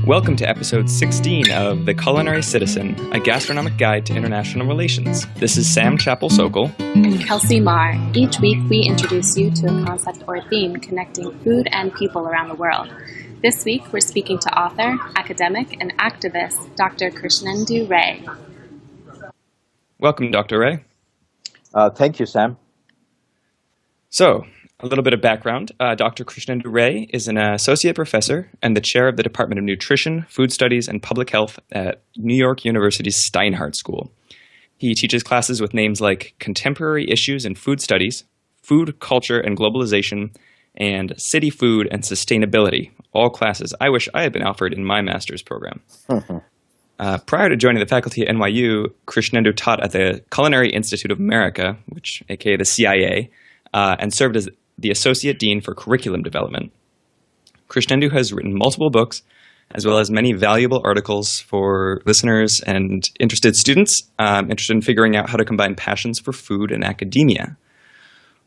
Welcome to episode 16 of The Culinary Citizen, a gastronomic guide to international relations. This is Sam Chappell-Sokol. And Kelsey Marr. Each week we introduce you to a concept or theme connecting food and people around the world. This week we're speaking to author, academic, and activist Dr. Krishnendu Ray. Welcome, Dr. Ray. Thank you, Sam. So, a little bit of background. Dr. Krishnendu Ray is an associate professor and the chair of the Department of Nutrition, Food Studies, and Public Health at New York University's Steinhardt School. He teaches classes with names like Contemporary Issues in Food Studies, Food, Culture, and Globalization, and City Food and Sustainability, all classes I wish I had been offered in my master's program. Prior to joining the faculty at NYU, Krishnendu taught at the Culinary Institute of America, aka the CIA, and served as the Associate Dean for Curriculum Development. Krishnendu has written multiple books, as well as many valuable articles for listeners and interested students interested in figuring out how to combine passions for food and academia.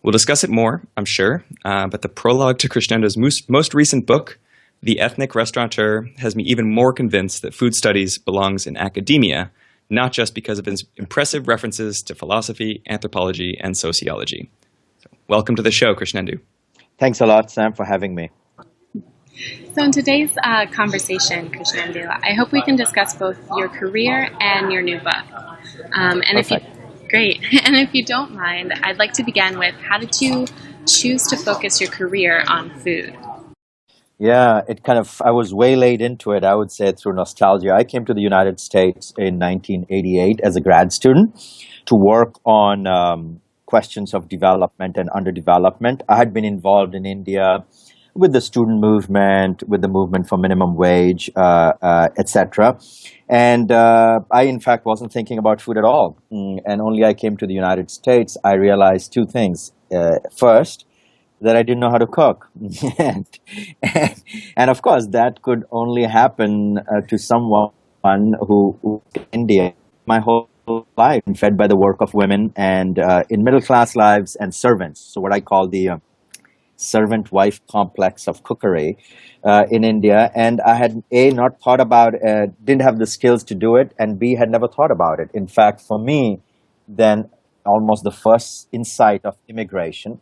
We'll discuss it more, I'm sure, but the prologue to Krishnendu's most recent book, The Ethnic Restaurateur, has me even more convinced that food studies belongs in academia, not just because of his impressive references to philosophy, anthropology, and sociology. Welcome to the show, Krishnendu. Thanks a lot, Sam, for having me. So in today's conversation, Krishnendu, I hope we can discuss both your career and your new book. Great. And if you don't mind, I'd like to begin with, how did you choose to focus your career on food? Yeah, I was waylaid into it, I would say, through nostalgia. I came to the United States in 1988 as a grad student to work on questions of development and underdevelopment. I had been involved in India with the student movement, with the movement for minimum wage, etc. And I, in fact, wasn't thinking about food at all. And only I came to the United States, I realized two things. First, that I didn't know how to cook. and of course, that could only happen to someone who in India my whole life, fed by the work of women and in middle-class lives and servants. So what I call the servant-wife complex of cookery in India. And I had, A, not thought about it, didn't have the skills to do it, and B, had never thought about it. In fact, for me, then almost the first insight of immigration,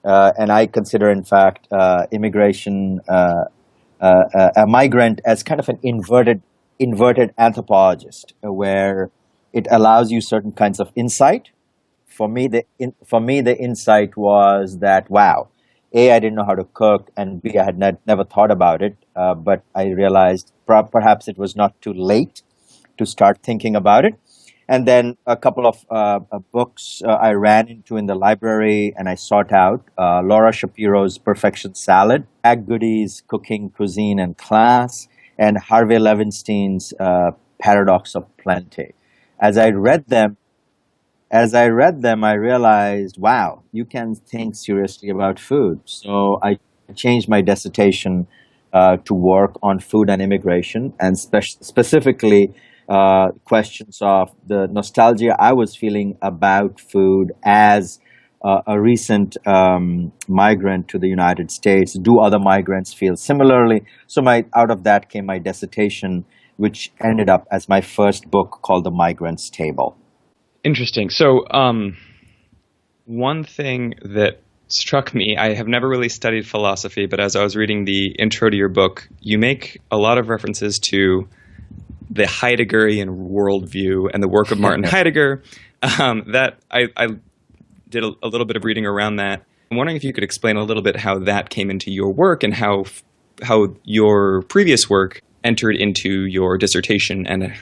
and I consider, in fact, immigration, a migrant as kind of an inverted anthropologist, where it allows you certain kinds of insight. For me, the insight was that, wow, A, I didn't know how to cook, and B, I had never thought about it, but I realized perhaps it was not too late to start thinking about it. And then a couple of books I ran into in the library and I sought out. Laura Shapiro's Perfection Salad, Ag Goody's Cooking, Cuisine, and Class, and Harvey Levinstein's Paradox of Plenty. As I read them, I realized, wow, you can think seriously about food. So I changed my dissertation to work on food and immigration, and specifically questions of the nostalgia I was feeling about food as a recent migrant to the United States. Do other migrants feel similarly? So out of that came my dissertation, which ended up as my first book called The Migrant's Table. Interesting. So one thing that struck me, I have never really studied philosophy, but as I was reading the intro to your book, you make a lot of references to the Heideggerian worldview and the work of Martin Heidegger. That I did a little bit of reading around that. I'm wondering if you could explain a little bit how that came into your work and how your previous work entered into your dissertation, and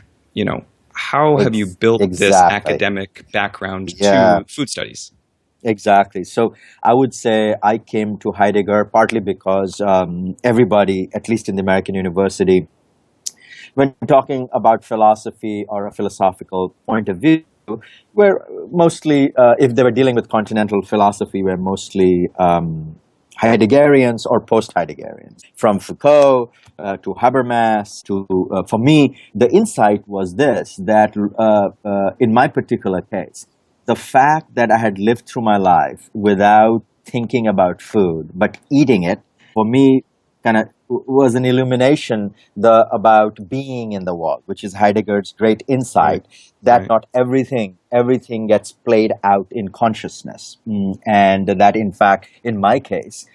how have you built this academic background to food studies? Exactly. So I would say I came to Heidegger partly because everybody, at least in the American university, when talking about philosophy or a philosophical point of view, were mostly, if they were dealing with continental philosophy, were mostly Heideggerians or post-Heideggerians. From Foucault to Habermas to, for me, the insight was this, that in my particular case, the fact that I had lived through my life without thinking about food, but eating it, for me, kind of was an illumination about being in the world, which is Heidegger's great Right. insight that Right. not everything gets played out in consciousness, and that in fact, in my case,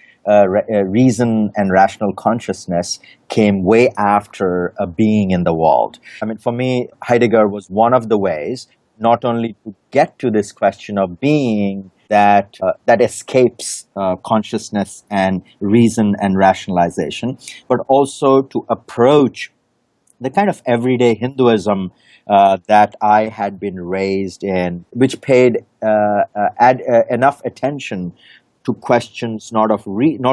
reason and rational consciousness came way after being in the world. I mean, for me, Heidegger was one of the ways not only to get to this question of being that escapes consciousness and reason and rationalization, but also to approach the kind of everyday Hinduism that I had been raised in, which paid enough attention to questions not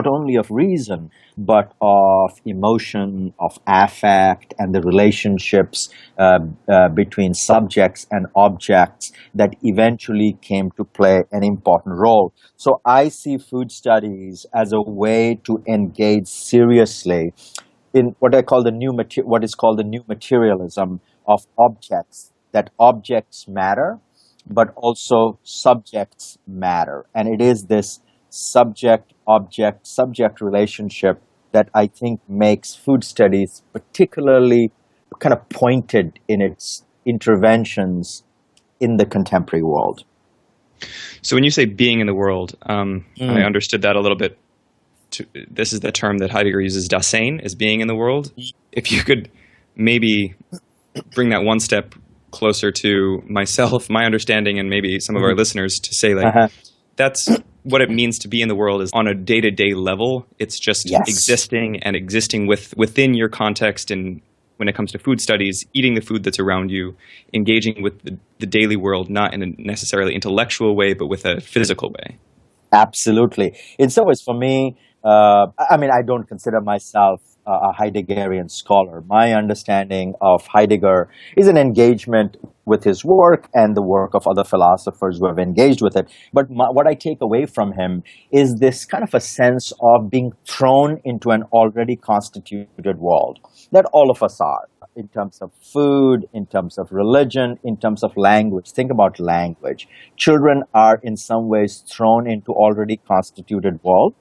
only of reason, but of emotion, of affect, and the relationships between subjects and objects that eventually came to play an important role. So I see food studies as a way to engage seriously in what I call what is called the new materialism of objects. That objects matter, but also subjects matter, and it is this subject relationship that I think makes food studies particularly kind of pointed in its interventions in the contemporary world. So when you say being in the world, I Mm. understood that a little bit. This is the term that Heidegger uses, Dasein, as being in the world. If you could maybe bring that one step closer to myself, my understanding, and maybe some of our listeners, to say, like, Uh-huh. that's what it means to be in the world, is on a day-to-day level. It's just Yes. existing, and existing within your context. And when it comes to food studies, eating the food that's around you, engaging with the daily world, not in a necessarily intellectual way, but with a physical way. Absolutely. In some ways, for me, I mean, I don't consider myself a Heideggerian scholar. My understanding of Heidegger is an engagement with his work and the work of other philosophers who have engaged with it. But what I take away from him is this kind of a sense of being thrown into an already constituted world that all of us are, in terms of food, in terms of religion, in terms of language. Think about language. Children are in some ways thrown into already constituted world,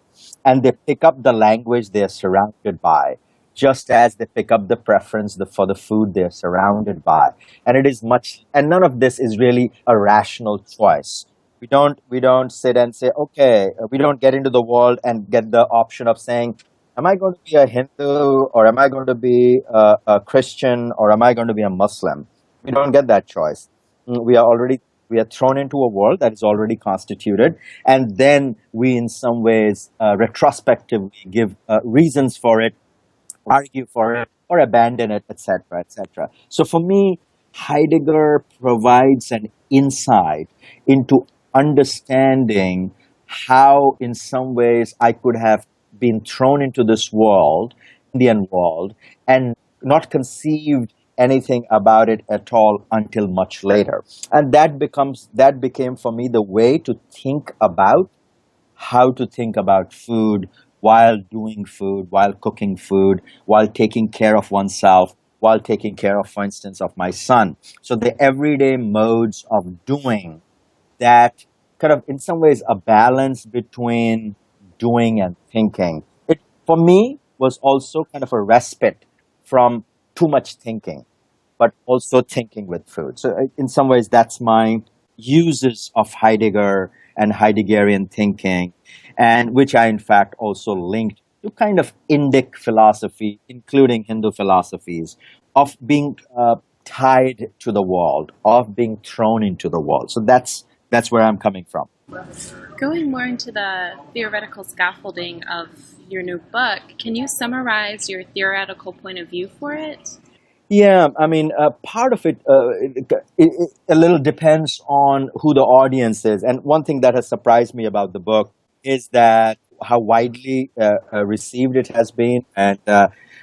and they pick up the language they're surrounded by, just as they pick up the preference for the food they're surrounded by. And it is and none of this is really a rational choice. We don't sit and say, okay, we don't get into the world and get the option of saying, am I going to be a Hindu, or am I going to be a Christian, or am I going to be a Muslim? We don't get that choice. We are thrown into a world that is already constituted, and then we, in some ways, retrospectively give reasons for it, argue for it, or abandon it, etc., etc. So for me, Heidegger provides an insight into understanding how, in some ways, I could have been thrown into this world, Indian world, and not conceived anything about it at all until much later. And that became for me the way to think about how to think about food while doing food, while cooking food, while taking care of oneself, while taking care of, for instance, of my son. So the everyday modes of doing that, kind of in some ways a balance between doing and thinking. It, for me, was also kind of a respite from too much thinking, but also thinking with food. So in some ways, that's my uses of Heidegger and Heideggerian thinking, and which I in fact also linked to kind of Indic philosophy, including Hindu philosophies, of being tied to the world, of being thrown into the world. So that's where I'm coming from. Going more into the theoretical scaffolding of your new book, can you summarize your theoretical point of view for it? Yeah, I mean, part of it a little depends on who the audience is. And one thing that has surprised me about the book is that how widely received it has been, and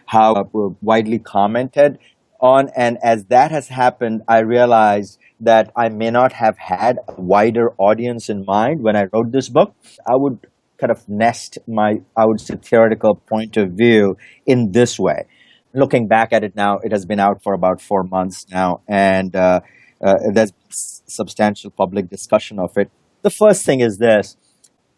how widely commented on. And as that has happened, I realized that I may not have had a wider audience in mind when I wrote this book. I would kind of nest my, I would say, theoretical point of view in this way. Looking back at it now, it has been out for about 4 months now, and there's substantial public discussion of it. The first thing is this: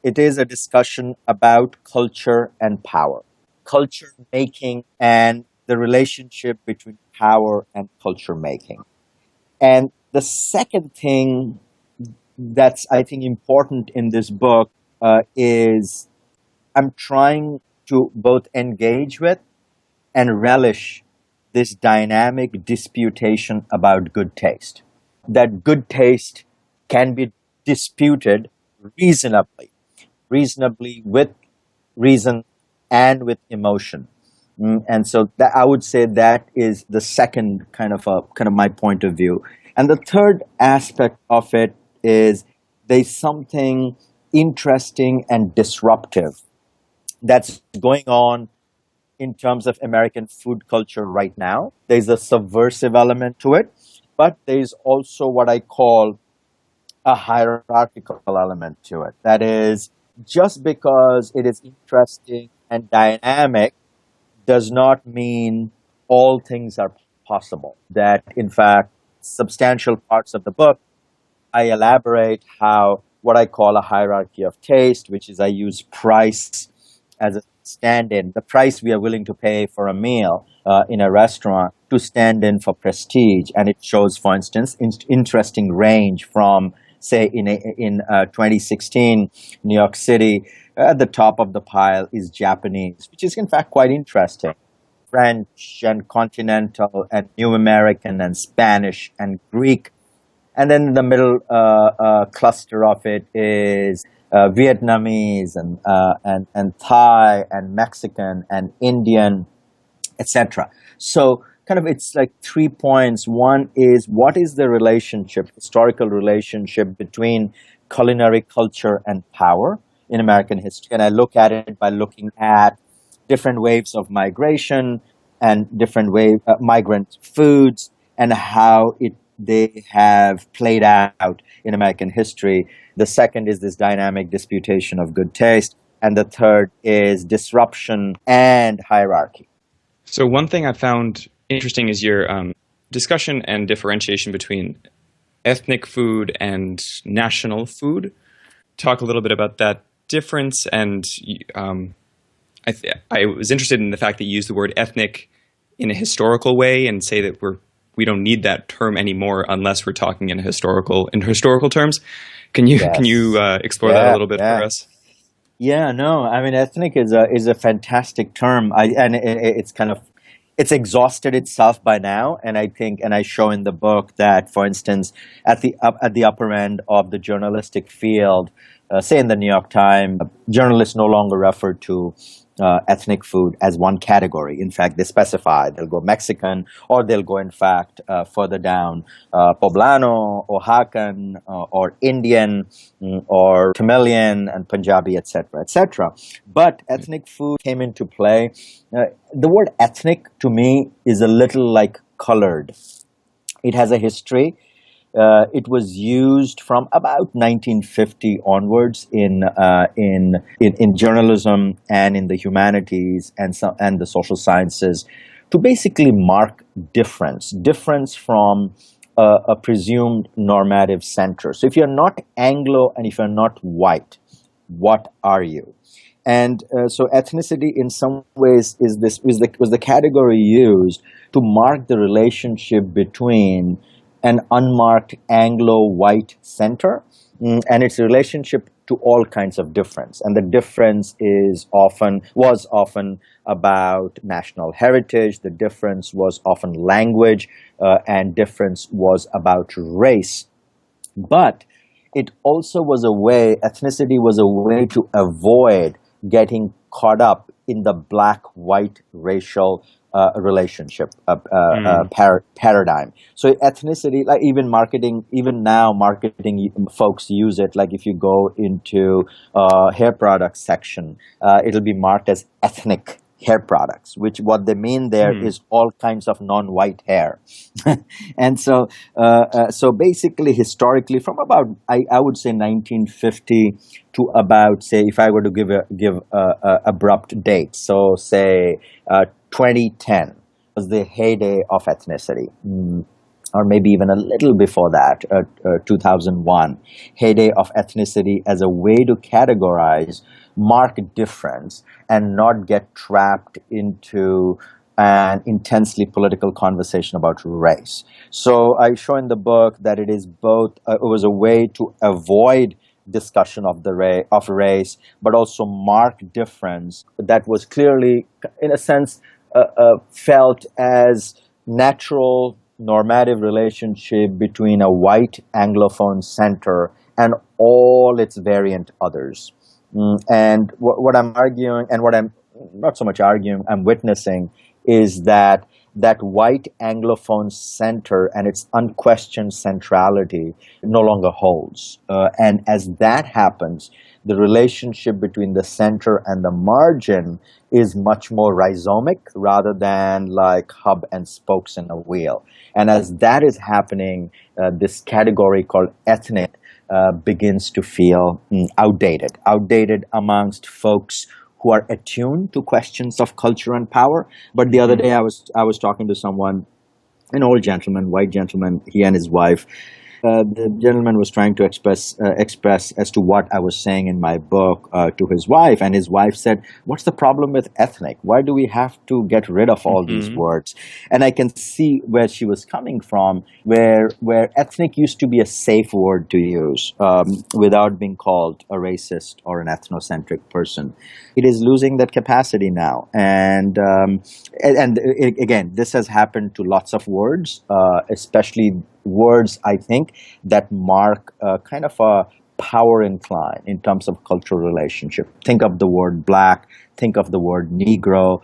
it is a discussion about culture and power. culture making and the relationship between power and culture making. And the second thing that's, I think, important in this book is I'm trying to both engage with and relish this dynamic disputation about good taste. That good taste can be disputed reasonably, reasonably with reason and with emotion. And so that, I would say that is the second kind of my point of view. And the third aspect of it is there's something interesting and disruptive that's going on in terms of American food culture right now. There's a subversive element to it, but there's also what I call a hierarchical element to it. That is, just because it is interesting and dynamic does not mean all things are possible. That, in fact, substantial parts of the book, I elaborate how what I call a hierarchy of taste, which is I use price as a stand in, the price we are willing to pay for a meal in a restaurant to stand in for prestige. And it shows, for instance, interesting range from, say, in 2016, New York City, at the top of the pile is Japanese, which is in fact quite interesting. French and continental and New American and Spanish and Greek. And then the middle cluster of it is Vietnamese and Thai and Mexican and Indian, etc. So kind of it's like 3 points. One is, what is the relationship, historical relationship between culinary culture and power in American history? And I look at it by looking at different waves of migration and different migrant foods and how they have played out in American history. The second is this dynamic disputation of good taste. And the third is disruption and hierarchy. So one thing I found interesting is your discussion and differentiation between ethnic food and national food. Talk a little bit about that difference. And I was interested in the fact that you used the word ethnic in a historical way and say that we don't need that term anymore unless we're talking in historical terms. Can you explore that a little bit for us? Yeah, no, I mean, ethnic is a fantastic term. It's exhausted itself by now, and I think, and I show in the book that, for instance, at the upper end of the journalistic field, say in the New York Times, journalists no longer refer to ethnic food as one category. In fact, they specify they'll go Mexican, or they'll go, in fact, further down, Poblano, Oaxacan, or Indian, or Tamilian, and Punjabi, etc., etc. But ethnic food came into play. The word ethnic, to me, is a little like colored. It has a history. It was used from about 1950 onwards in journalism and in the humanities and the social sciences to basically mark difference from a presumed normative center. So if you're not Anglo and if you're not white, what are you? And so ethnicity, in some ways, was the category used to mark the relationship between an unmarked Anglo-white center and its relationship to all kinds of difference. And the difference was often about national heritage. The difference was often language, and difference was about race. But it also was ethnicity was a way to avoid getting caught up in the black-white racial relationship paradigm. So ethnicity, like even now marketing folks use it. Like if you go into hair products section, it'll be marked as ethnic hair products, which what they mean there is all kinds of non-white hair. And so basically historically from about, I would say 1950 to about, say, if I were to give a abrupt date, so say 2010 was the heyday of ethnicity. or maybe even a little before that, 2001, heyday of ethnicity as a way to categorize, mark difference, and not get trapped into an intensely political conversation about race. So I show in the book that it is both, it was a way to avoid discussion of of race, but also mark difference that was clearly, in a sense, felt as natural normative relationship between a white Anglophone center and all its variant others. And what I'm arguing, and what I'm not so much arguing, I'm witnessing, is that that white Anglophone center and its unquestioned centrality no longer holds. And as that happens, the relationship between the center and the margin is much more rhizomic rather than like hub and spokes in a wheel. And as that is happening, this category called ethnic begins to feel outdated amongst folks who are attuned to questions of culture and power. But the other day I was talking to someone, an old gentleman, white gentleman, he and his wife. The gentleman was trying to express as to what I was saying in my book to his wife, and his wife said, "What's the problem with ethnic? Why do we have to get rid of all these words?" And I can see where she was coming from, where ethnic used to be a safe word to use without being called a racist or an ethnocentric person. It is losing that capacity now, and again, this has happened to lots of words, especially words, I think, that mark kind of a power incline in terms of cultural relationship. Think of the word black, think of the word Negro,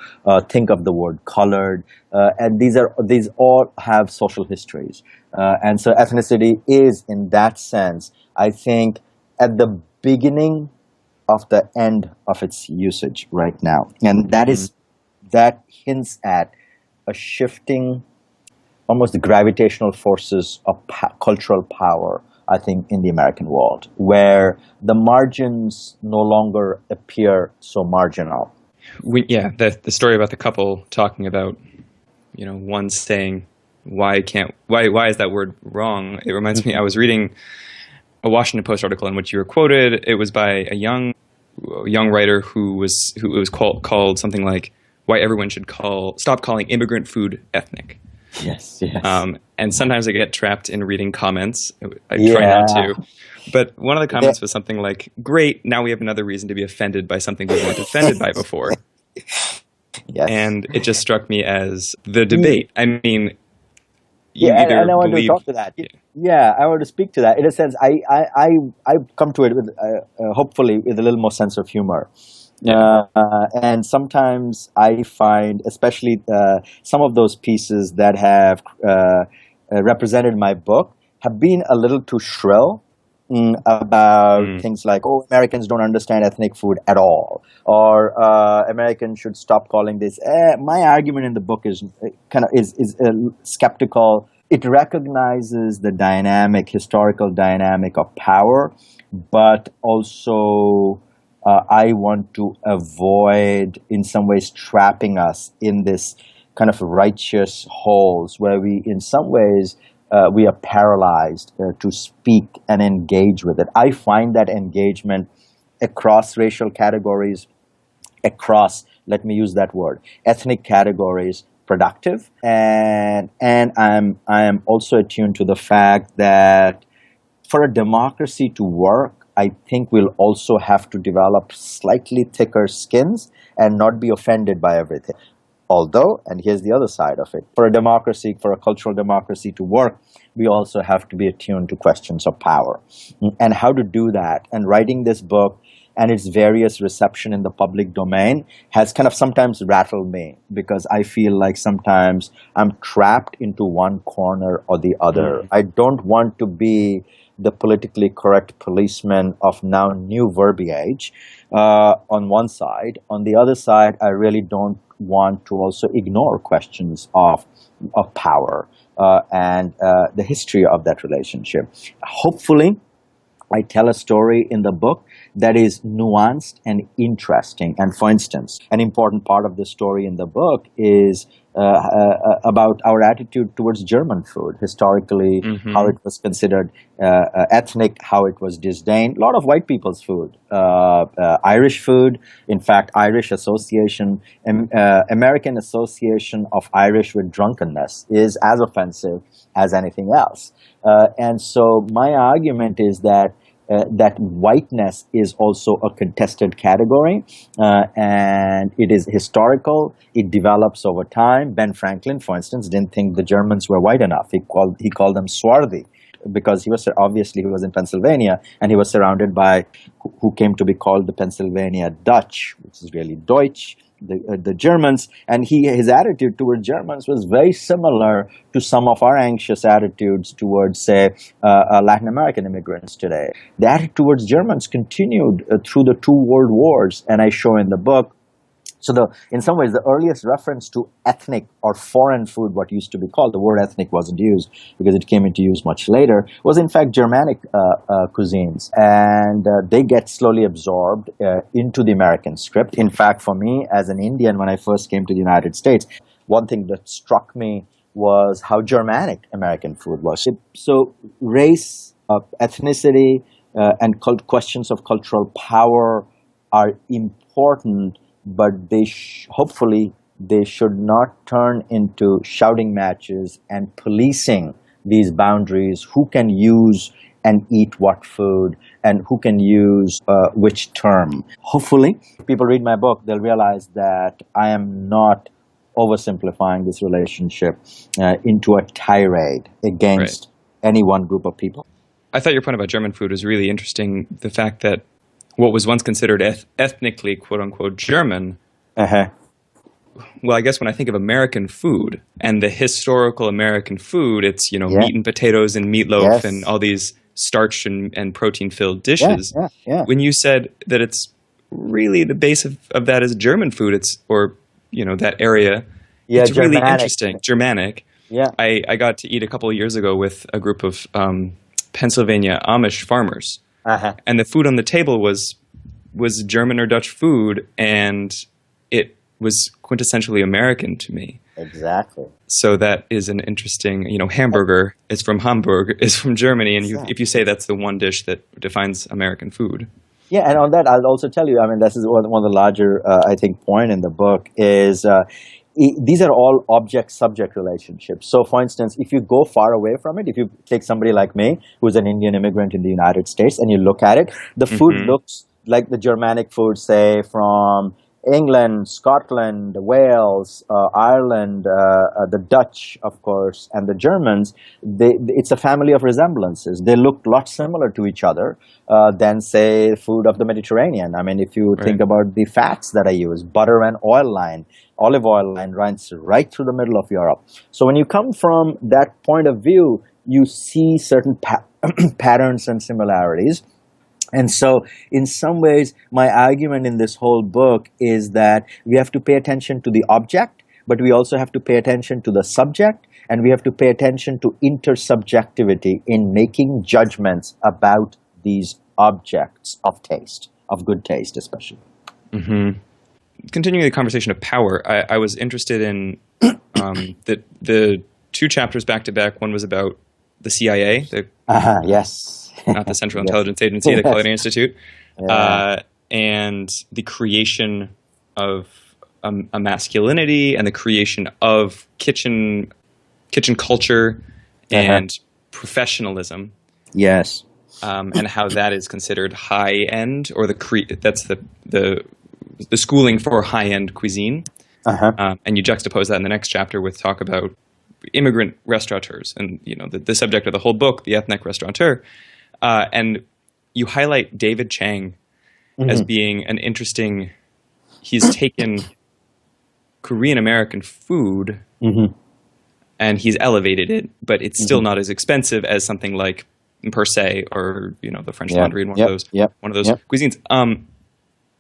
think of the word colored, and these all have social histories. And so ethnicity is, in that sense, I think, at the beginning of the end of its usage right now. And that hints at a shifting, almost the gravitational forces of cultural power, I think, in the American world, where the margins no longer appear so marginal. The story about the couple talking about, one saying, why is that word wrong? It reminds me, I was reading a Washington Post article in which you were quoted. It was by a young writer who was called something like, why everyone should stop calling immigrant food ethnic. Yes. And sometimes I get trapped in reading comments. I try not to. But one of the comments was something like, great, now we have another reason to be offended by something we weren't offended by before. Yes. And it just struck me as the debate. I mean, and I want to talk to that. Yeah, I want to speak to that. In a sense, I come to it with, hopefully, with a little more sense of humor. Yeah. And sometimes I find, especially some of those pieces that have represented my book, have been a little too shrill about things like, oh, Americans don't understand ethnic food at all, or Americans should stop calling this. My argument in the book is skeptical. It recognizes the historical dynamic of power, but also I want to avoid, in some ways, trapping us in this kind of righteous holes where we, in some ways, we are paralyzed to speak and engage with it. I find that engagement across racial categories, let me use that word, ethnic categories, productive. And I am also attuned to the fact that for a democracy to work, I think we'll also have to develop slightly thicker skins and not be offended by everything. Although, and here's the other side of it, for a cultural democracy to work, we also have to be attuned to questions of power. And how to do that. And writing this book and its various reception in the public domain has kind of sometimes rattled me, because I feel like sometimes I'm trapped into one corner or the other. I don't want to be the politically correct policeman of now new verbiage on one side. On the other side, I really don't want to also ignore questions of power and the history of that relationship. Hopefully, I tell a story in the book that is nuanced and interesting. And for instance, an important part of the story in the book is about our attitude towards German food, historically, how it was considered ethnic, how it was disdained. A lot of white people's food, Irish food. In fact, Irish Association, American Association of Irish with Drunkenness is as offensive as anything else. And so my argument is that that whiteness is also a contested category, and it is historical. It develops over time. Ben Franklin, for instance, didn't think the Germans were white enough. He called them swarthy, because he was in Pennsylvania, and he was surrounded by who came to be called the Pennsylvania Dutch, which is really Deutsch, the Germans. And his attitude toward Germans was very similar to some of our anxious attitudes towards, say, Latin American immigrants today. The attitude towards Germans continued through the two world wars, and I show in the book. So in some ways, the earliest reference to ethnic or foreign food, what used to be called, the word ethnic wasn't used because it came into use much later, was in fact Germanic cuisines. And they get slowly absorbed into the American script. In fact, for me, as an Indian, when I first came to the United States, one thing that struck me was how Germanic American food was. So race, ethnicity, and questions of cultural power are important, but hopefully they should not turn into shouting matches and policing these boundaries. Who can use and eat what food, and who can use which term. Hopefully, if people read my book, they'll realize that I am not oversimplifying this relationship into a tirade against any one group of people. I thought your point about German food was really interesting. The fact that what was once considered ethnically, quote unquote, German. Well, I guess when I think of American food and the historical American food, it's, meat and potatoes and meatloaf and all these starch and protein filled dishes. When you said that it's really the base of that is German food, that area, it's Germanic. Really interesting. Germanic. Yeah. I got to eat a couple of years ago with a group of Pennsylvania Amish farmers. And the food on the table was German or Dutch food, and it was quintessentially American to me. Exactly. So that is an interesting, hamburger is from Hamburg, is from Germany, and if you say that's the one dish that defines American food. Yeah, and on that, I'll also tell you, this is one of the larger, I think, point in the book is these are all object-subject relationships. So, for instance, if you go far away from it, if you take somebody like me, who's an Indian immigrant in the United States, and you look at it, the food looks like the Germanic food, say, from England, Scotland, Wales, Ireland, the Dutch, of course, and the Germans. It's a family of resemblances. They look a lot similar to each other than, say, food of the Mediterranean. If you think about the fats that I use, butter and olive oil line runs right through the middle of Europe. So when you come from that point of view, you see certain patterns and similarities. And so, in some ways, my argument in this whole book is that we have to pay attention to the object, but we also have to pay attention to the subject, and we have to pay attention to intersubjectivity in making judgments about these objects of taste, of good taste especially. Continuing the conversation of power, I was interested in the two chapters back to back. One was about the CIA, yes. Not the Central Intelligence Agency, the Culinary Institute, and the creation of a masculinity and the creation of kitchen culture and professionalism. Yes. And how that is considered high end, or that's the schooling for high end cuisine. And you juxtapose that in the next chapter with talk about immigrant restaurateurs and the subject of the whole book, the ethnic restaurateur. And you highlight David Chang as being an interesting. He's taken Korean American food and he's elevated it, but it's still not as expensive as something like per se or the French Laundry and one of those cuisines.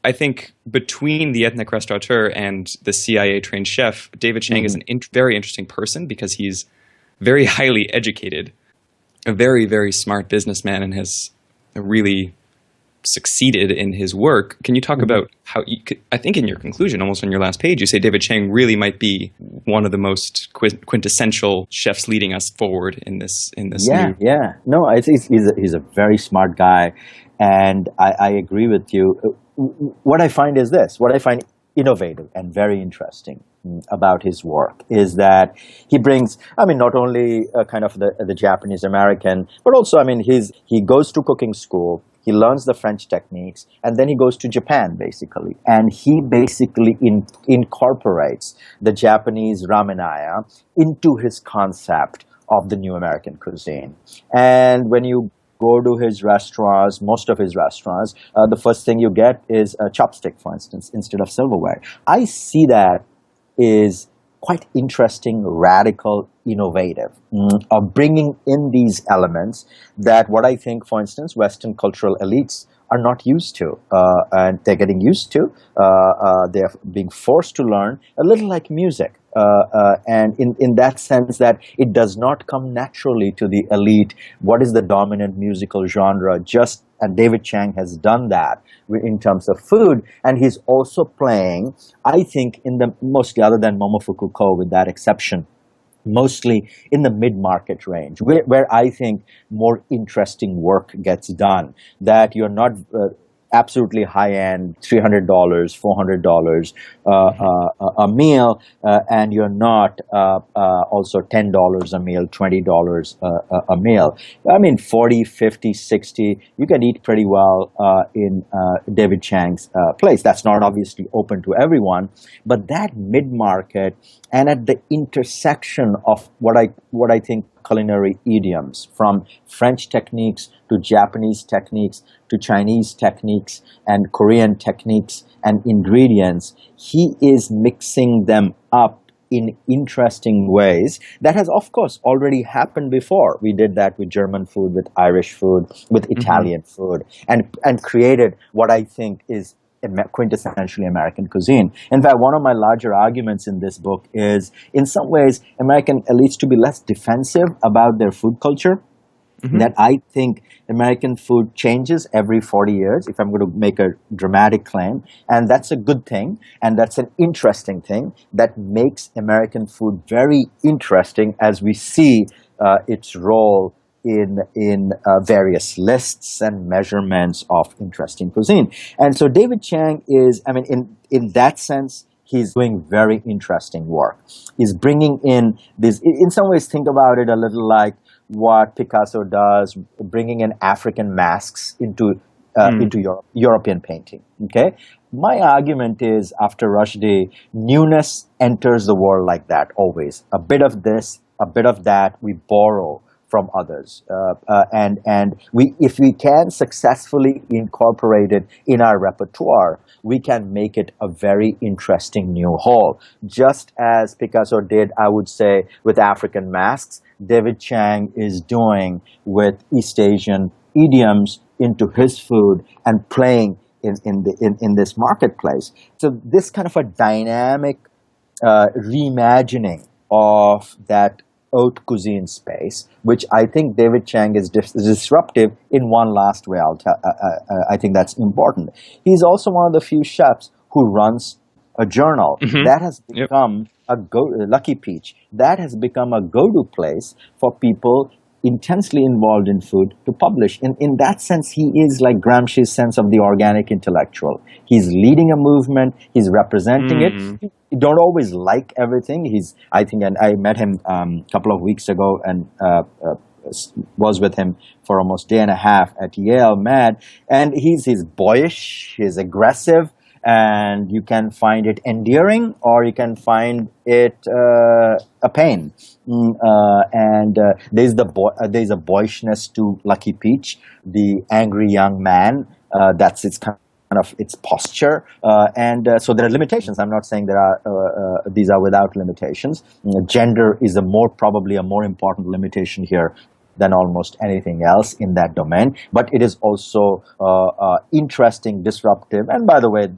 I think between the ethnic restaurateur and the CIA trained chef, David Chang is a very interesting person because he's very highly educated, a very, very smart businessman, and has a really succeeded in his work. Can you talk about how I think in your conclusion, almost on your last page, you say David Chang really might be one of the most quintessential chefs leading us forward in this new. Yeah. No, I think he's a very smart guy, and I agree with you. What I find is this: what I find innovative and very interesting about his work is that he brings, I mean, not only kind of the Japanese American, but also, I mean, he goes to cooking school, he learns the French techniques, and then he goes to Japan, basically. And he basically incorporates the Japanese ramenaya into his concept of the new American cuisine. And when you go to his restaurants, most of his restaurants, the first thing you get is a chopstick, for instance, instead of silverware. I see that is quite interesting, radical, innovative, of bringing in these elements that what I think, for instance, Western cultural elites are not used to, and they're getting used to. They're being forced to learn, a little like music. And in that sense that it does not come naturally to the elite. What is the dominant musical genre? And David Chang has done that in terms of food. And he's also playing, I think, mostly other than Momofuku Ko, with that exception, mostly in the mid-market range, where I think more interesting work gets done, that you're not absolutely high-end, $300, $400 a meal, and you're not also $10 a meal, $20 a meal. I mean, 40, 50, 60, you can eat pretty well in David Chang's place. That's not obviously open to everyone, but that mid-market and at the intersection of what I think culinary idioms, from French techniques to Japanese techniques to Chinese techniques and Korean techniques and ingredients, he is mixing them up in interesting ways. That has, of course, already happened before. We did that with German food, with Irish food, with Italian food, and created what I think is quintessentially American cuisine. In fact, one of my larger arguments in this book is, in some ways, American elites to be less defensive about their food culture. That I think American food changes every 40 years, if I'm going to make a dramatic claim. And that's a good thing. And that's an interesting thing that makes American food very interesting as we see its role in various lists and measurements of interesting cuisine. And so David Chang is, I mean, in that sense, he's doing very interesting work. He's bringing in this, in some ways, think about it a little like what Picasso does, bringing in African masks into European painting. Okay, my argument is, after Rushdie, newness enters the world like that always. A bit of this, a bit of that, we borrow from others, and if we can successfully incorporate it in our repertoire, we can make it a very interesting new whole. Just as Picasso did, I would say, with African masks, David Chang is doing with East Asian idioms into his food and playing in this marketplace. So this kind of a dynamic reimagining of that haute cuisine space, which I think David Chang is disruptive in one last way. I think that's important. He's also one of the few chefs who runs a journal that has become Lucky Peach. That has become a go-to place for people intensely involved in food to publish. In that sense, he is like Gramsci's sense of the organic intellectual. He's leading a movement. He's representing it. You don't always like everything. I think, and I met him a couple of weeks ago and was with him for almost a day and a half at Yale Med. And he's boyish, he's aggressive, and you can find it endearing or you can find it a pain. There's a boyishness to Lucky Peach, the angry young man. That's its kind of its posture, so there are limitations. I'm not saying these are without limitations. Gender is probably a more important limitation here than almost anything else in that domain. But it is also interesting, disruptive. And by the way,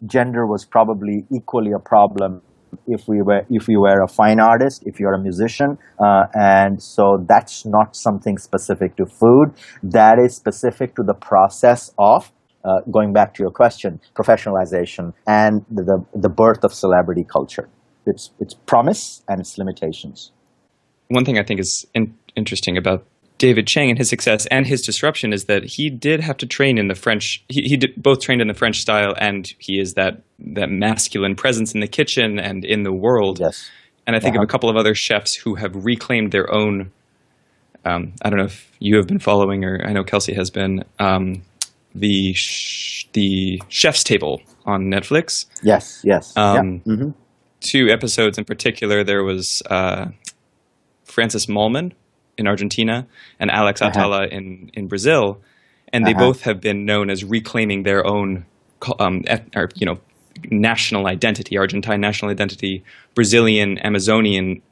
gender was probably equally a problem if you were a fine artist, if you're a musician. And so that's not something specific to food. That is specific to the process of going back to your question, professionalization and the birth of celebrity culture. Its promise and its limitations. One thing I think is interesting about David Chang and his success and his disruption is that he did have to train in the French. He did, both trained in the French style, and he is that masculine presence in the kitchen and in the world. Yes. And I think of a couple of other chefs who have reclaimed their own. I don't know if you have been following, or I know Kelsey has been. The Chef's Table on Netflix. Yes. Two episodes in particular. There was Francis Mallmann in Argentina and Alex Atala in Brazil, and they both have been known as reclaiming their own, national identity, Argentine national identity, Brazilian, Amazonian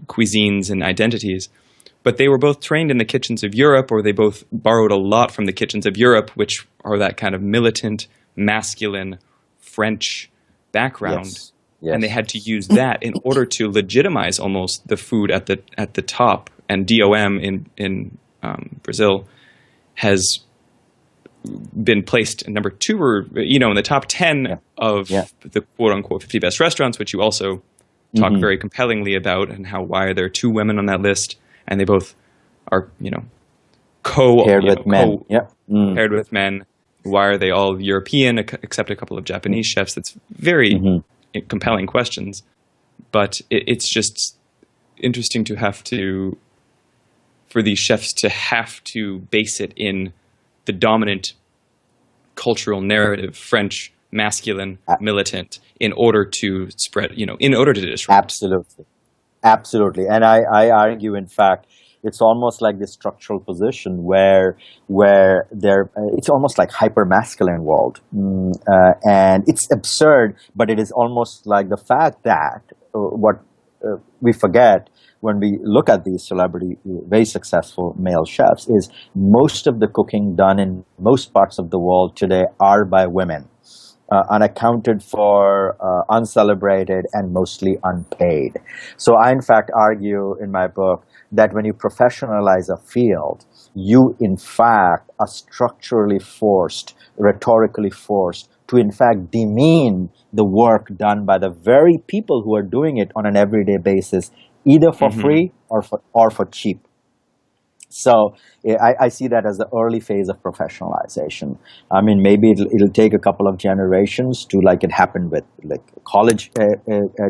cuisines and identities. But they were both trained in the kitchens of Europe, or they both borrowed a lot from the kitchens of Europe, which are that kind of militant, masculine French background. Yes. And they had to use that in order to legitimize almost the food at the top. And DOM in Brazil has been placed in number 2 or in the top 10 of the quote unquote 50 best restaurants, which you also talk very compellingly about, and why are there 2 women on that list, and they both are paired with men. Paired with men. Why are they all European except a couple of Japanese chefs? That's very compelling questions, but it's just interesting for these chefs to have to base it in the dominant cultural narrative, French, masculine, militant, in order to spread, in order to disrupt. Absolutely. And I argue, in fact, it's almost like this structural position where it's almost like hyper-masculine world. And it's absurd, but it is almost like the fact that what we forget when we look at these celebrity, very successful male chefs is most of the cooking done in most parts of the world today are by women. Unaccounted for, uncelebrated, and mostly unpaid. So I, in fact, argue in my book that when you professionalize a field, you, in fact, are structurally forced, rhetorically forced, to, in fact, demean the work done by the very people who are doing it on an everyday basis, either for free or for cheap. So I see that as the early phase of professionalization. I mean, maybe it'll take a couple of generations to, like it happened with college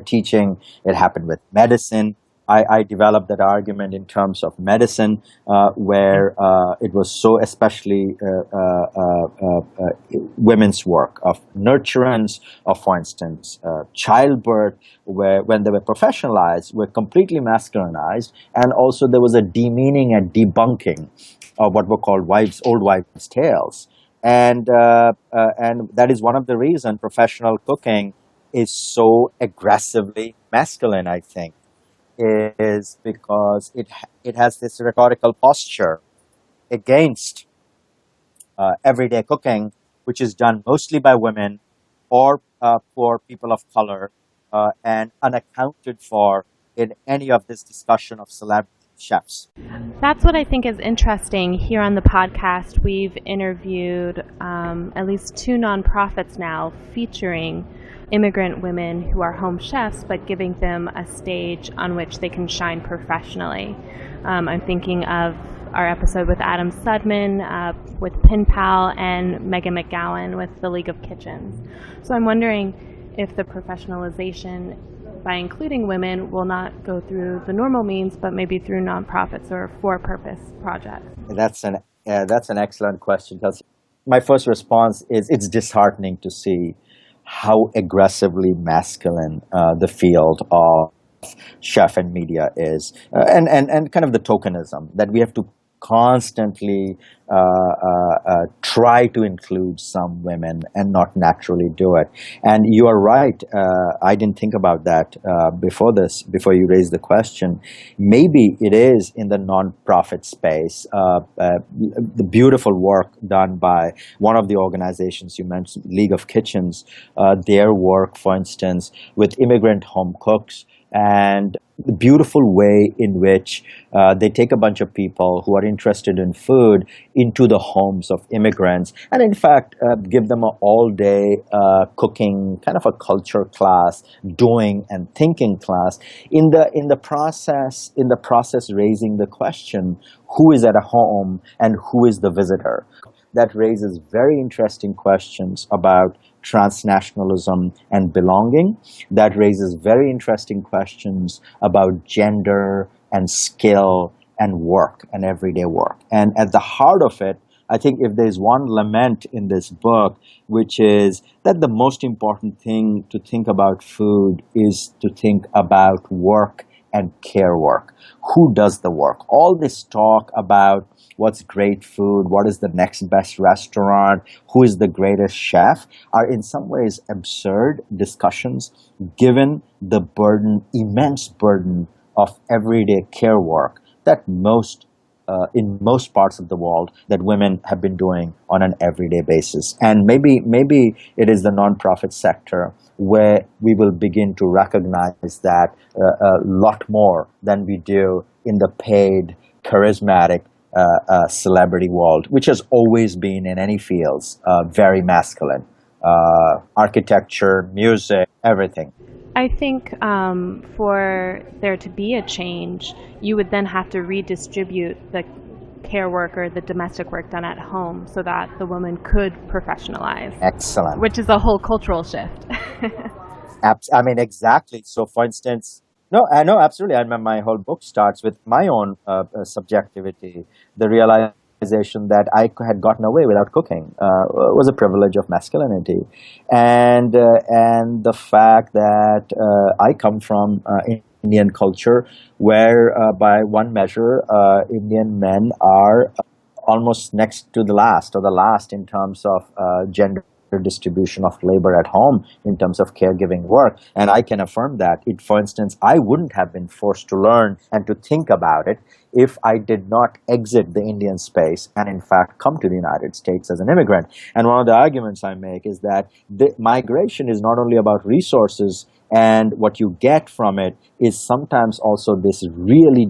teaching. It happened with medicine. I developed that argument in terms of medicine, where it was so especially women's work of nurturance, of, for instance, childbirth, where when they were professionalized, were completely masculinized, and also there was a demeaning and debunking of what were called old wives' tales, and that is one of the reasons professional cooking is so aggressively masculine, I think, is because it has this rhetorical posture against everyday cooking, which is done mostly by women or for people of color, and unaccounted for in any of this discussion of celebrity chefs. That's what I think is interesting. Here on the podcast, we've interviewed at least 2 nonprofits now featuring immigrant women who are home chefs, but giving them a stage on which they can shine professionally. I'm thinking of our episode with Adam Sudman, with Pin Pal, and Megan McGowan with the League of Kitchens. So I'm wondering if the professionalization, by including women, will not go through the normal means, but maybe through nonprofits or for-purpose projects. That's an excellent question, because my first response is it's disheartening to see how aggressively masculine the field of chef and media is, and kind of the tokenism that we have to constantly try to include some women and not naturally do it. And you are right. I didn't think about that before you raised the question. Maybe it is in the nonprofit space. The beautiful work done by one of the organizations you mentioned, League of Kitchens, their work, for instance, with immigrant home cooks, and the beautiful way in which they take a bunch of people who are interested in food into the homes of immigrants, and in fact give them an all-day cooking kind of a culture class, doing and thinking class. In the process, raising the question, who is at a home and who is the visitor? That raises very interesting questions about transnationalism and belonging. That raises very interesting questions about gender and skill and work and everyday work. And at the heart of it, I think if there's one lament in this book, which is that the most important thing to think about food is to think about work and care work. Who does the work? All this talk about what's great food, what is the next best restaurant, who is the greatest chef, are in some ways absurd discussions given the burden, immense burden of everyday care work that in most parts of the world that women have been doing on an everyday basis. And maybe it is the nonprofit sector where we will begin to recognize that a lot more than we do in the paid, charismatic celebrity world, which has always been in any fields very masculine. Architecture, music, everything. I think for there to be a change, you would then have to redistribute the care work or the domestic work done at home so that the woman could professionalize. Excellent. Which is a whole cultural shift. I mean, exactly. So, for instance, no, I know absolutely. I mean, my whole book starts with my own subjectivity, the realization that I had gotten away without cooking was a privilege of masculinity, and the fact that I come from Indian culture, where by one measure, Indian men are almost next to the last, or the last in terms of gender distribution of labor at home in terms of caregiving work. And I can affirm that. For instance, I wouldn't have been forced to learn and to think about it if I did not exit the Indian space and in fact come to the United States as an immigrant. And one of the arguments I make is that the migration is not only about resources, and what you get from it is sometimes also this really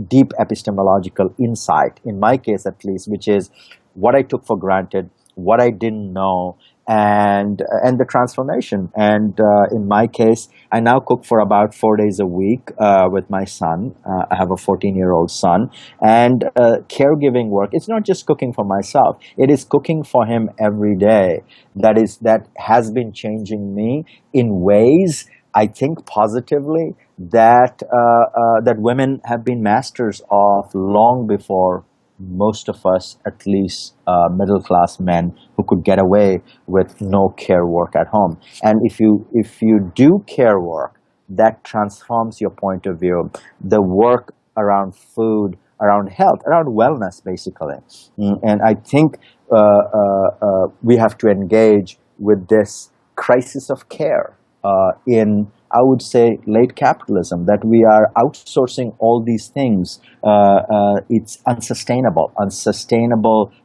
deep epistemological insight, in my case at least, which is what I took for granted, what I didn't know, and the transformation. And in my case, I now cook for about 4 days a week with my son. I have a 14-year-old son. And caregiving work, it's not just cooking for myself. It is cooking for him every day. That has been changing me in ways, I think positively, that women have been masters of long before most of us, at least middle-class men, who could get away with no care work at home. And if you do care work, that transforms your point of view. The work around food, around health, around wellness, basically. And I think we have to engage with this crisis of care in, I would say, late capitalism, that we are outsourcing all these things. It's unsustainable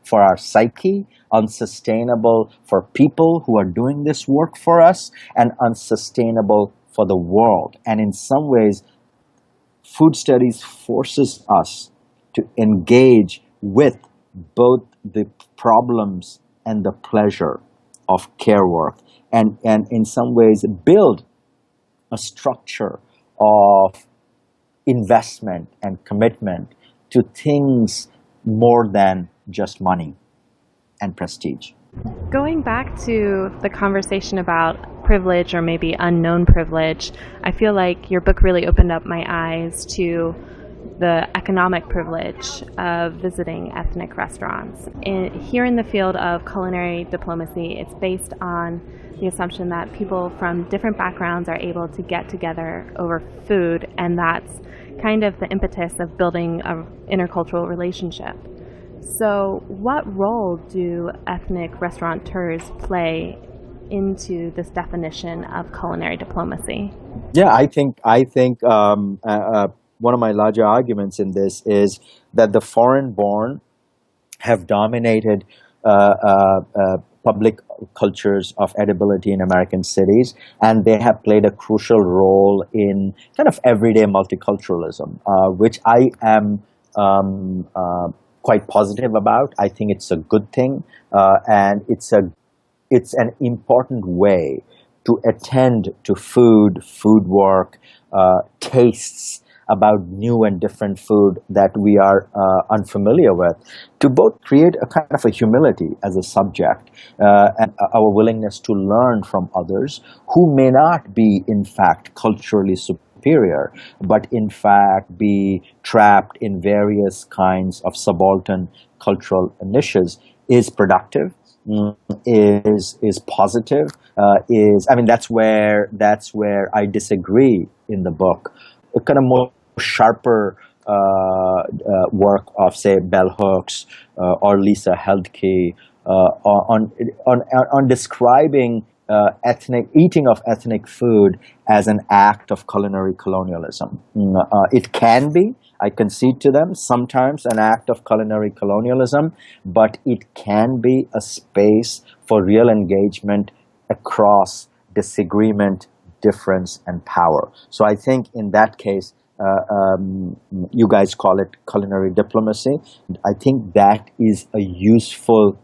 for our psyche, unsustainable for people who are doing this work for us, and unsustainable for the world. And in some ways, food studies forces us to engage with both the problems and the pleasure of care work, and in some ways build a structure of investment and commitment to things more than just money and prestige. Going back to the conversation about privilege, or maybe unknown privilege, I feel like your book really opened up my eyes to the economic privilege of visiting ethnic restaurants. Here in the field of culinary diplomacy, it's based on the assumption that people from different backgrounds are able to get together over food, and that's kind of the impetus of building an intercultural relationship. So what role do ethnic restaurateurs play into this definition of culinary diplomacy? Yeah, I think one of my larger arguments in this is that the foreign-born have dominated public cultures of edibility in American cities, and they have played a crucial role in kind of everyday multiculturalism, which I am quite positive about. I think it's a good thing, and it's an important way to attend to food work, tastes about new and different food that we are unfamiliar with, to both create a kind of a humility as a subject and our willingness to learn from others who may not be, in fact, culturally superior, but in fact be trapped in various kinds of subaltern cultural niches, is productive, is positive, is, I mean, that's where I disagree in the book. A kind of more sharper work of, say, Bell Hooks or Lisa Heldke on describing eating of ethnic food as an act of culinary colonialism. It can be, I concede to them, sometimes an act of culinary colonialism, but it can be a space for real engagement across disagreement, difference, and power. So I think in that case, you guys call it culinary diplomacy. I think that is a useful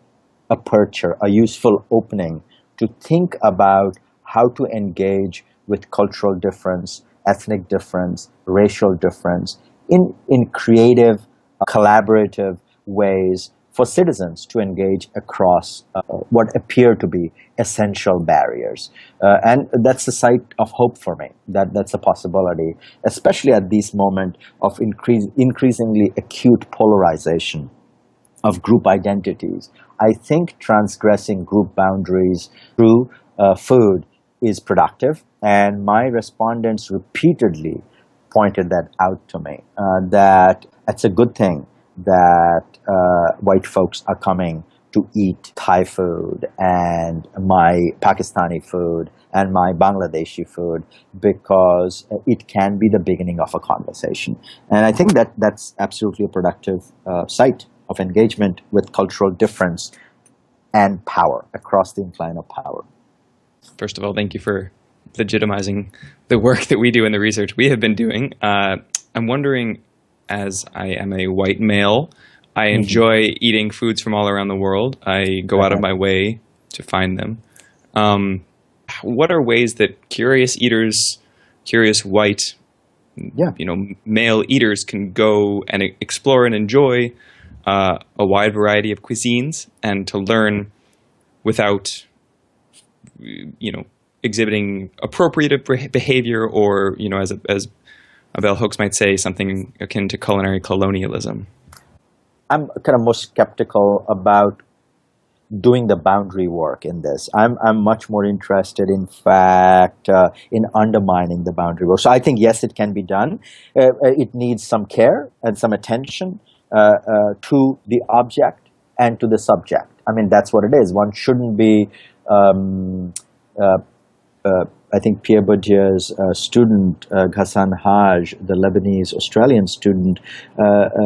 aperture, a useful opening to think about how to engage with cultural difference, ethnic difference, racial difference in creative, collaborative ways for citizens to engage across what appear to be essential barriers. And that's a site of hope for me, that's a possibility, especially at this moment of increasingly acute polarization of group identities. I think transgressing group boundaries through food is productive, and my respondents repeatedly pointed that out to me, that it's a good thing that white folks are coming to eat Thai food and my Pakistani food and my Bangladeshi food, because it can be the beginning of a conversation. And I think that that's absolutely a productive site of engagement with cultural difference and power, across the incline of power. First of all, thank you for legitimizing the work that we do and the research we have been doing. I'm wondering, as I am a white male, I enjoy eating foods from all around the world. I go out of my way to find them. What are ways that curious eaters, curious white, male eaters can go and explore and enjoy a wide variety of cuisines, and to learn without, exhibiting appropriate behavior, or, as Bell Hooks might say, something akin to culinary colonialism? I'm kind of more skeptical about doing the boundary work in this. I'm much more interested, in fact, in undermining the boundary work. So I think, yes, it can be done. It needs some care and some attention to the object and to the subject. I mean, that's what it is. One shouldn't be, I think Pierre Bourdieu's student, Ghassan Haj, the Lebanese-Australian student,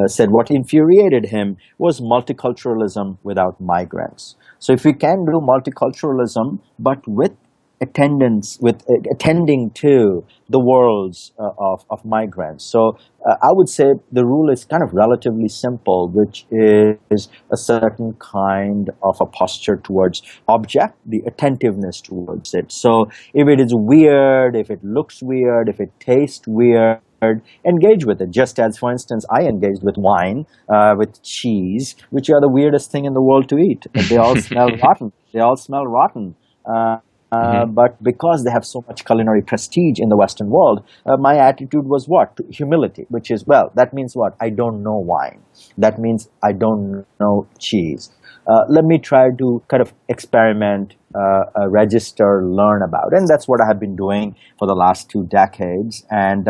said what infuriated him was multiculturalism without migrants. So if we can do multiculturalism, but with attending to the worlds of migrants. So I would say the rule is kind of relatively simple, which is a certain kind of a posture towards object, the attentiveness towards it. So if it is weird, if it looks weird, if it tastes weird, engage with it. Just as, for instance, I engaged with wine, with cheese, which are the weirdest thing in the world to eat. They all smell rotten. They all smell rotten. But because they have so much culinary prestige in the Western world, my attitude was what? Humility, which is, well, that means what? I don't know wine. That means I don't know cheese. Let me try to kind of experiment, register, learn about. And that's what I have been doing for the last 2 decades. And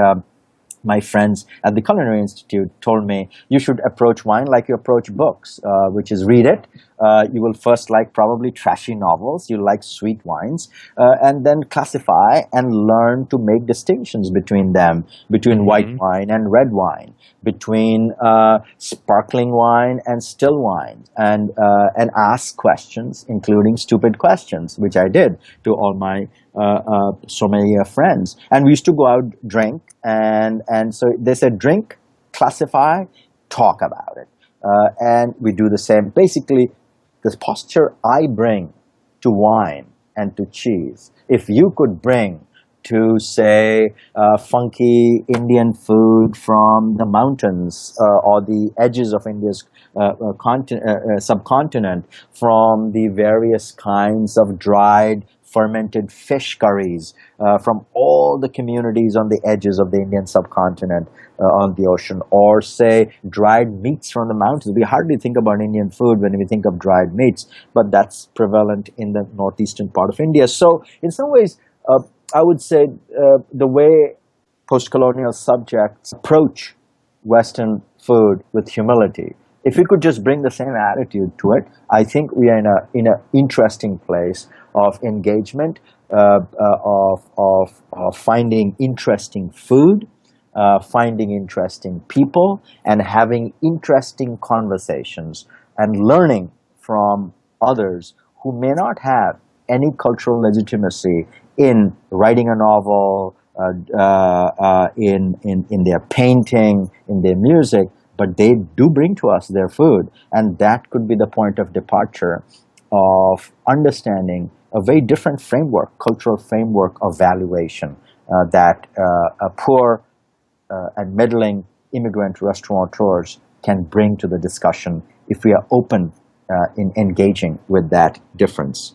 my friends at the Culinary Institute told me, you should approach wine like you approach books, which is read it, You will first like probably trashy novels. You like sweet wines, and then classify and learn to make distinctions between them, between white Mm-hmm. wine and red wine, between sparkling wine and still wine, and ask questions, including stupid questions, which I did to all my sommelier friends. And we used to go out drink, and so they said drink, classify, talk about it. And we do the same. Basically, this posture I bring to wine and to cheese, if you could bring to, say, funky Indian food from the mountains or the edges of India's subcontinent, from the various kinds of dried fermented fish curries from all the communities on the edges of the Indian subcontinent on the ocean, or say dried meats from the mountains. We hardly think about Indian food when we think of dried meats, but that's prevalent in the northeastern part of India. So in some ways, I would say the way post-colonial subjects approach Western food with humility, if we could just bring the same attitude to it, I think we are in an interesting place of engagement, of finding interesting food, finding interesting people, and having interesting conversations, and learning from others who may not have any cultural legitimacy in writing a novel, in their painting, in their music, but they do bring to us their food. And that could be the point of departure of understanding a very different framework, cultural framework of valuation that a poor and middling immigrant restaurateurs can bring to the discussion if we are open in engaging with that difference.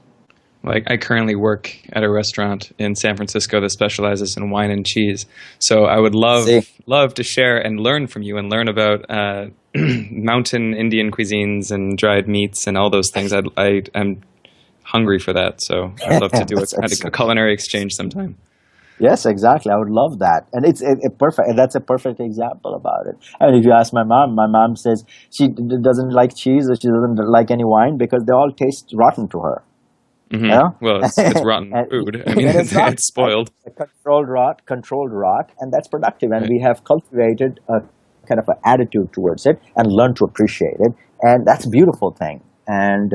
Like, I currently work at a restaurant in San Francisco that specializes in wine and cheese. So I would love to share and learn from you and learn about mountain Indian cuisines and dried meats and all those things. I'm hungry for that. So I'd love to do a culinary exchange sometime. Yes, exactly. I would love that, and it's a perfect. And that's a perfect example about it. And if you ask my mom says she doesn't like cheese or she doesn't like any wine because they all taste rotten to her. Mm-hmm. You know? Well, it's rotten food. I mean, it's spoiled. A controlled rot, and that's productive. And Right. we have cultivated a kind of an attitude towards it and learned to appreciate it, and that's a beautiful thing. And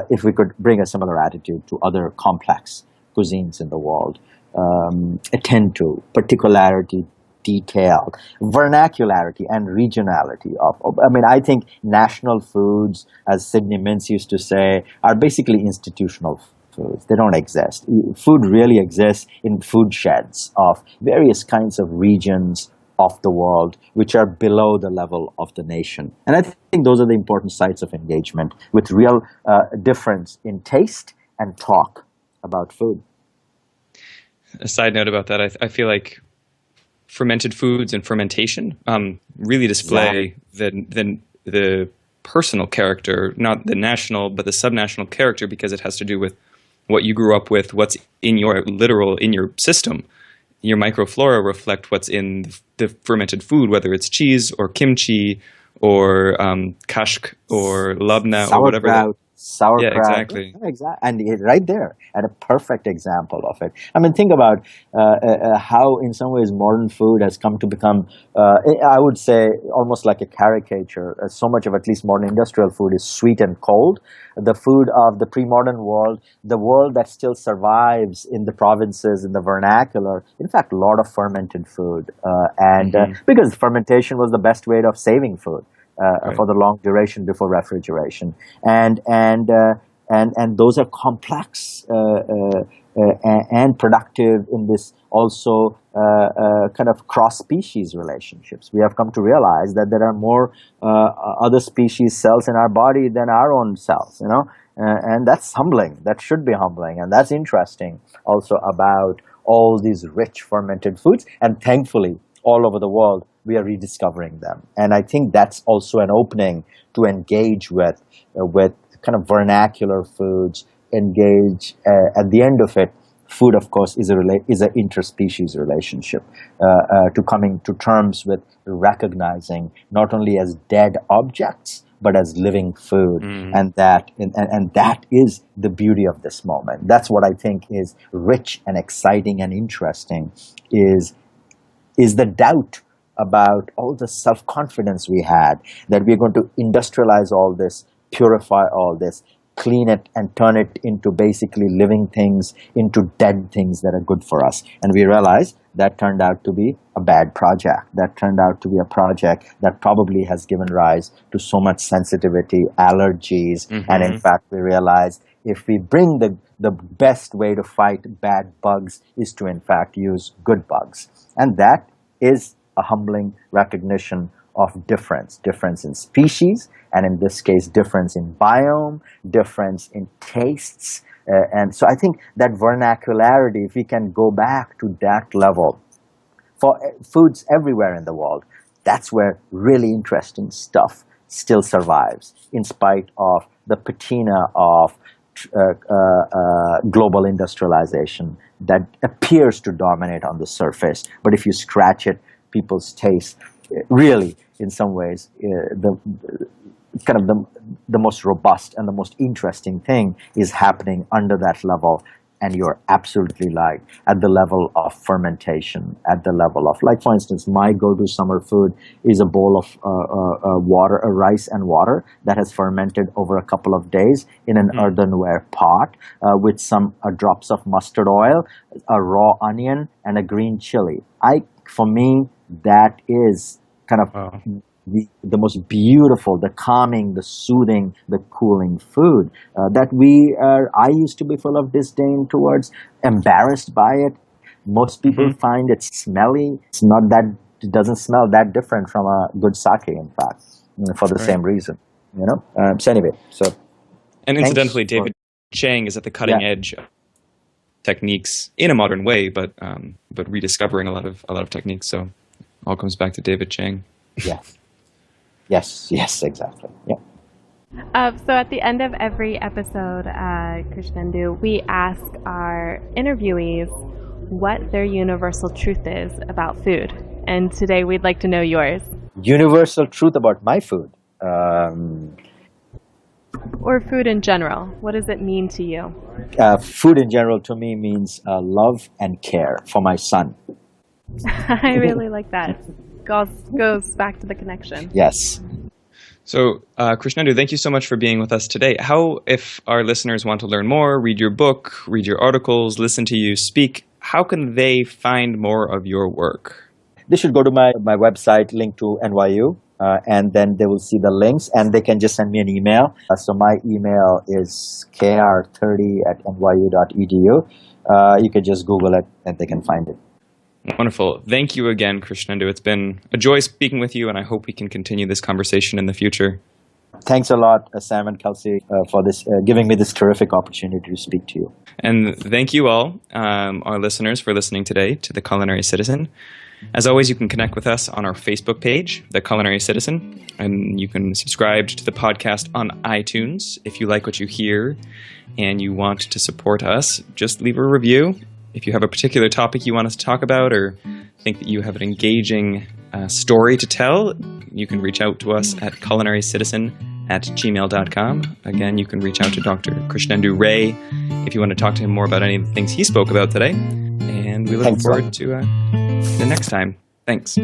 if we could bring a similar attitude to other complex cuisines in the world, attend to particularity, detail, vernacularity, and regionality I mean, I think national foods, as Sidney Mintz used to say, are basically institutional foods. They don't exist. Food really exists in food sheds of various kinds of regions of the world, which are below the level of the nation. And I think those are the important sites of engagement with real difference in taste and talk about food. A side note about that, I feel like fermented foods and fermentation really display the personal character, not the national, but the subnational character, because it has to do with what you grew up with, what's in your system. Your microflora reflect what's in the fermented food, whether it's cheese or kimchi or kashk or labna or whatever. Sauerkraut. Yeah, exactly. Yeah, exactly. And right there, and a perfect example of it. I mean, think about how, in some ways, modern food has come to become, I would say, almost like a caricature. So much of at least modern industrial food is sweet and cold. The food of the pre-modern world, the world that still survives in the provinces, in the vernacular, in fact, a lot of fermented food. Because fermentation was the best way of saving food. Right. For the long duration before refrigeration, and those are complex and productive in this also kind of cross-species relationships. We have come to realize that there are more other species cells in our body than our own cells, and that's humbling. That should be humbling, and that's interesting also about all these rich fermented foods, and thankfully all over the world we are rediscovering them. And I think that's also an opening to engage with kind of vernacular foods, engage at the end of it, food, of course, is is an interspecies relationship, to coming to terms with recognizing not only as dead objects, but as living food. And that is the beauty of this moment. That's what I think is rich and exciting and interesting, is the doubt about all the self-confidence we had that we're going to industrialize all this, purify all this, clean it and turn it into basically living things, into dead things that are good for us. And we realized that turned out to be a bad project. That turned out to be a project that probably has given rise to so much sensitivity, allergies, and in fact we realized if we bring the best way to fight bad bugs is to in fact use good bugs. And that is a humbling recognition of difference in species, and in this case, difference in biome, difference in tastes. And so I think that vernacularity, if we can go back to that level for foods everywhere in the world, that's where really interesting stuff still survives, in spite of the patina of global industrialization that appears to dominate on the surface. But if you scratch it, people's taste really, in some ways, the most robust and the most interesting thing is happening under that level. And you're absolutely right, at the level of fermentation, at the level of, like, for instance, my go-to summer food is a bowl of rice and water that has fermented over a couple of days in an earthenware pot with some drops of mustard oil, a raw onion, and a green chili. For me, that is kind of the most beautiful, the calming, the soothing, the cooling food that I used to be full of disdain towards, embarrassed by it. Most people find it smelly. It doesn't smell that different from a good sake, in fact, for the same reason, So anyway, and incidentally, David Chang is at the cutting edge of techniques in a modern way, but rediscovering a lot of techniques. So all comes back to David Chang. Yes, exactly. Yeah. So at the end of every episode, Krishnendu, we ask our interviewees what their universal truth is about food. And today we'd like to know yours. Universal truth about my food? Or food in general. What does it mean to you? Food in general to me means love and care for my son. I really like that. Goes back to the connection. Yes. So, Krishnendu, thank you so much for being with us today. How, if our listeners want to learn more, read your book, read your articles, listen to you speak, how can they find more of your work? They should go to my website, linked to NYU, and then they will see the links, and they can just send me an email. So my email is kr30@nyu.edu. You can just Google it, and they can find it. Wonderful. Thank you again, Krishnendu. It's been a joy speaking with you, and I hope we can continue this conversation in the future. Thanks a lot, Sam and Kelsey, for this giving me this terrific opportunity to speak to you. And thank you all, our listeners, for listening today to The Culinary Citizen. As always, you can connect with us on our Facebook page, The Culinary Citizen, and you can subscribe to the podcast on iTunes. If you like what you hear and you want to support us, just leave a review. If you have a particular topic you want us to talk about or think that you have an engaging story to tell, you can reach out to us at culinarycitizen@gmail.com. Again, you can reach out to Dr. Krishnendu Ray if you want to talk to him more about any of the things he spoke about today. And we look forward to the next time. Thanks.